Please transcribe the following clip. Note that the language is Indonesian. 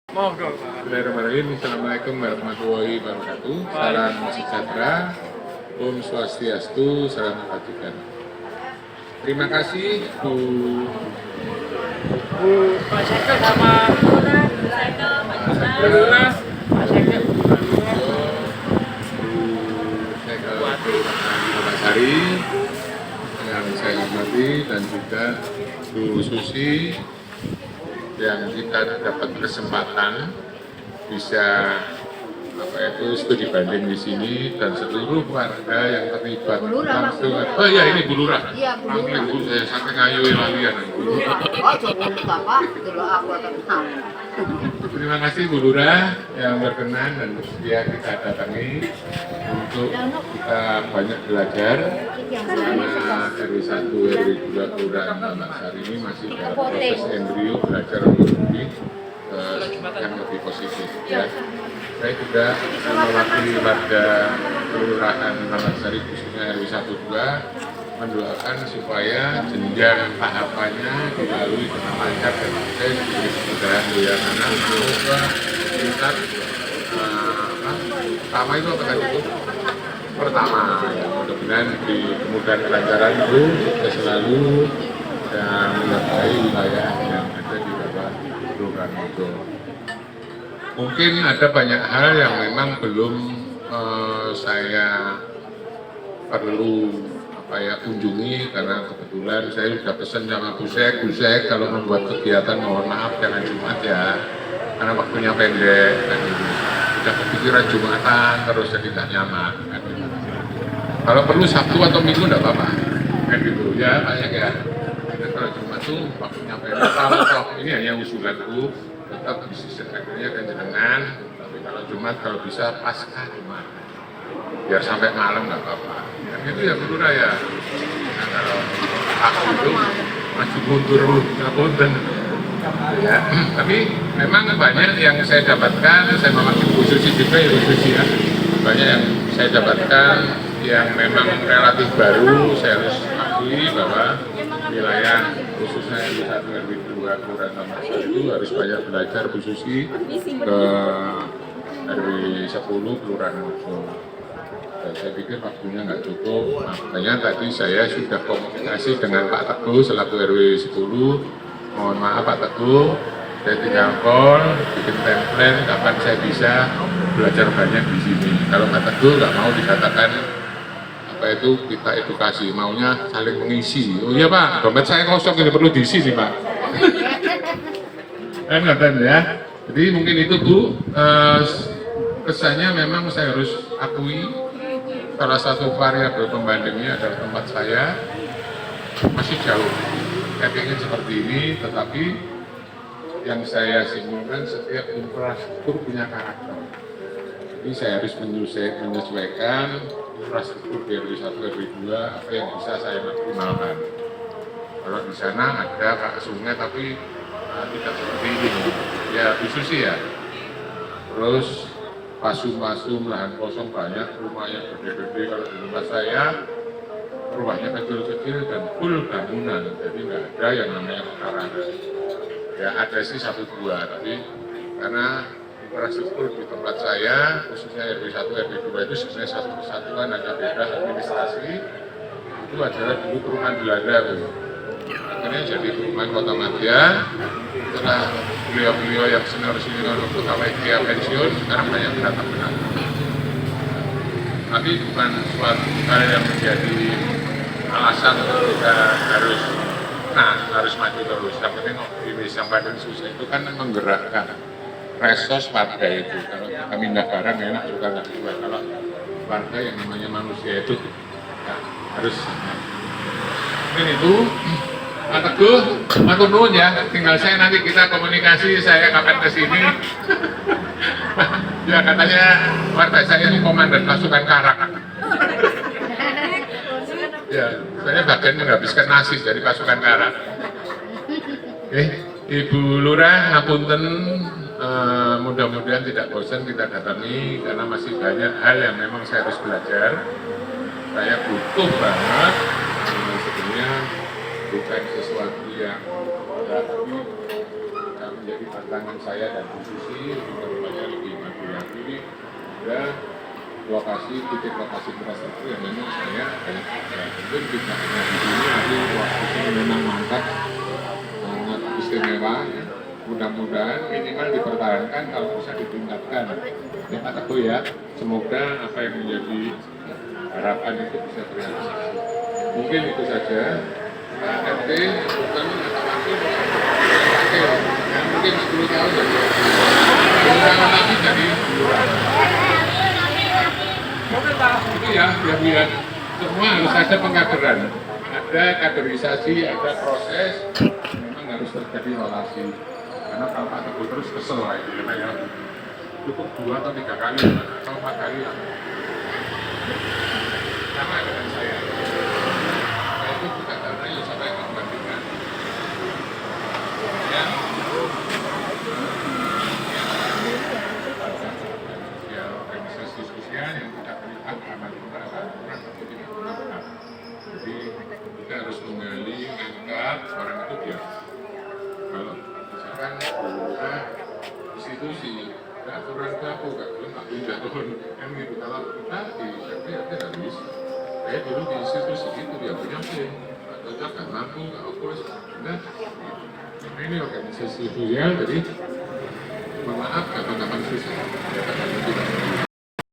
Bismillahirrahmanirrahim. Assalamualaikum warahmatullahi wabarakatuh. Salam sejahtera, Om Swastiastu, salam kebajikan. Terima kasih Bu Pak Sekda sama Pak Sekda. Pak Sari yang saya hormati dan juga Bu Susi yang kita dapat kesempatan bisa studi banding di sini dan seluruh warga yang terlibat langsung. Oh iya, ini Bu Lurah. Iya, Bu Lurah. Bu, saya sampai ngayu lalian. Oh, coba Bapak, dulu aku akan tahu. Terima kasih Bu Lurah yang berkenan dan bersedia kita datangi untuk kita banyak belajar karena RW 1, RW 2 Kelurahan Taman Sari ini masih dalam proses embrio belajar untuk lebih yang lebih positif ya. Saya juga mewakili warga Kelurahan Taman Sari khususnya RW 1 2 mendoakan supaya jenjang tahapannya dilalui dengan lancar dan sukses diberi kemudahan yang anak semoga tingkat pertama itu apa tadi itu? Pertama ya, mudah-mudahan di kemudahan kelancaran itu sukses selalu dan menyertai wilayah yang ada di bawah Kelurahan Mojo. Mungkin ada banyak hal yang memang belum saya perlu kunjungi karena kebetulan saya sudah pesan sama Bu Sek kalau membuat kegiatan mohon maaf jangan Jumat ya karena waktunya pendek kan gitu. Sudah kepikiran Jumatan terus jadi tidak nyaman kan gitu. Kalau perlu Sabtu atau Minggu tidak apa-apa kan gitu ya banyak ya. Jadi kalau Jumat tuh waktunya pendek. Kalau ini hanya usulanku tetap bisnis sekretarinya dan jenengan tapi kalau Jumat kalau bisa pasca Jumat biar sampai malam nggak apa-apa. Yang itu ya Bu Raya. Nah, kalau aku itu maju mundur ngapunten. Ya, tapi memang banyak yang saya dapatkan, saya mewakili Bu Susi juga ya Bu Susi ya. Banyak yang saya dapatkan yang memang relatif baru, saya harus akui bahwa wilayah khususnya RW 1 RW 2 Kelurahan Taman Sari itu harus banyak belajar Bu Susi ke RW 10 Kelurahan Mojo. Dan saya pikir waktunya nggak cukup, makanya tadi saya sudah komunikasi dengan Pak Teguh selaku RW 10. Mohon maaf Pak Teguh, saya tinggal call, bikin template kapan saya bisa belajar banyak di sini. Kalau Pak Teguh nggak mau dikatakan kita edukasi, maunya saling mengisi. Oh iya Pak, dompet saya kosong ini perlu diisi nih Pak. Ngerti ya. Jadi mungkin itu Bu, kesannya memang saya harus akui. Salah satu variabel pembandingnya adalah tempat saya masih jauh. Saya ingin seperti ini, tetapi yang saya simpulkan setiap infrastruktur punya karakter. Jadi saya harus menyesuaikan infrastruktur di RW 1, RW 2 apa yang bisa saya maksimalkan. Kalau di sana ada sungai tapi tidak seperti ini, ya khusus ya. Terus pasum-pasum, lahan kosong banyak, rumahnya gede-gede. Kalau di tempat saya, rumahnya kecil-kecil dan full bangunan, jadi nggak ada yang namanya pekarangan. Ya ada sih 1-2, tapi karena infrastruktur di tempat saya, khususnya RW 1, RW 2 itu sebenarnya satu kesatuan, ada beda administrasi, itu adalah dulu perumahan Belanda. Akhirnya jadi perumahan Kota Madya. Setelah beliau-beliau yang senior-senior pegawai dia pensiun, sekarang banyak pendatang-pendatang. Tapi bukan suatu hal yang menjadi alasan untuk kita harus maju terus. Yang penting optimis, yang paling susah itu kan menggerakkan resos warga itu. Kalau kita pindah barang enak juga nggak kuat. Kalau warga yang namanya manusia itu ya, harus mungkin itu. Pak Teguh, matur nuwun ya, tinggal saya nanti kita komunikasi, saya kapan ke sini. Ya katanya warga saya itu komandan pasukan Karak. Ya, saya bagian menghabiskan nasi dari pasukan Karak. Oke, Ibu Lurah, ngapunten, mudah-mudahan tidak bosan kita datangi karena masih banyak hal yang memang saya harus belajar. Saya butuh banget sebenarnya bukan sesuatu yang menjadi tantangan saya dan Bu Susi rupanya lebih maju lagi. Ada lokasi, titik lokasi infrastruktur yang memang saya mungkin tidak hanya di sini, tapi waktu ini memang mantap, sangat istimewa. Ya. Mudah-mudahan minimal dipertahankan, kalau bisa ditingkatkan. Ya Pak Teguh ya, semoga apa yang menjadi harapan itu bisa terrealisasi. Mungkin itu saja. RT bukan atau wakil ya, mungkin 10 tahun ya. 10 tahun lagi jadi itu ya, biar semua harus ada pengkaderan, ada kaderisasi, ada proses, memang harus terjadi relasi. Karena kalau Pak Teguh terus kesel lah itu ya, cukup 2 atau 3 kali atau 4 kali sama dengan saya. Saya itu bukan karena yang sampai membandingkan. Ya. Ya, organisasi diskusian yang tidak melihat aman kurang atau tidak benar. Jadi kita harus menggali lengkap orang itu dia. Kalau misalkan institusi aturan baku gak boleh nggak pindah turun kan gitu. Kalau kita di RT nggak bisa. Saya dulu di institusi itu dia punya pin, atau nggak mampu, nggak fokus. Nah, ini organisasi sosial, jadi maaf kapan-kapan susah.